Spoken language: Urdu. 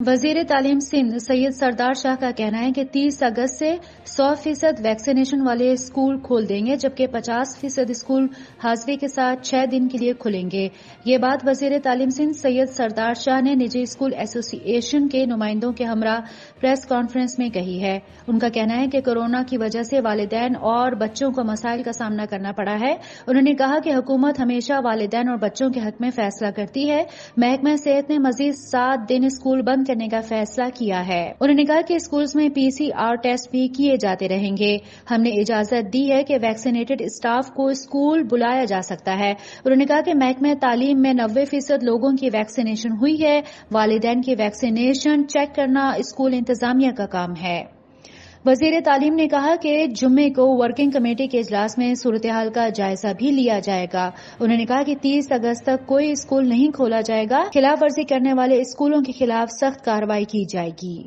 وزیر تعلیم سندھ سید سردار شاہ کا کہنا ہے کہ 30 اگست سے 100% ویکسینیشن والے اسکول کھول دیں گے، جبکہ 50% اسکول حاضری کے ساتھ 6 دن کے لیے کھلیں گے۔ یہ بات وزیر تعلیم سندھ سید سردار شاہ نے نجی اسکول ایسوسی ایشن کے نمائندوں کے ہمراہ پریس کانفرنس میں کہی ہے۔ ان کا کہنا ہے کہ کورونا کی وجہ سے والدین اور بچوں کو مسائل کا سامنا کرنا پڑا ہے۔ انہوں نے کہا کہ حکومت ہمیشہ والدین اور بچوں کے حق میں فیصلہ کرتی ہے۔ محکمہ صحت نے مزید 7 دن اسکول بند کرنے کا فیصلہ کیا ہے۔ انہوں نے کہا کہ اسکولز میں PCR ٹیسٹ بھی کیے جاتے رہیں گے۔ ہم نے اجازت دی ہے کہ ویکسینیٹڈ اسٹاف کو اسکول بلایا جا سکتا ہے۔ انہوں نے کہا کہ محکمہ تعلیم میں 90% لوگوں کی ویکسینیشن ہوئی ہے۔ والدین کی ویکسینیشن چیک کرنا اسکول انتظامیہ کا کام ہے۔ وزیر تعلیم نے کہا کہ جمعے کو ورکنگ کمیٹی کے اجلاس میں صورتحال کا جائزہ بھی لیا جائے گا۔ انہوں نے کہا کہ 30 اگست تک کوئی اسکول نہیں کھولا جائے گا۔ خلاف ورزی کرنے والے اسکولوں کے خلاف سخت کارروائی کی جائے گی۔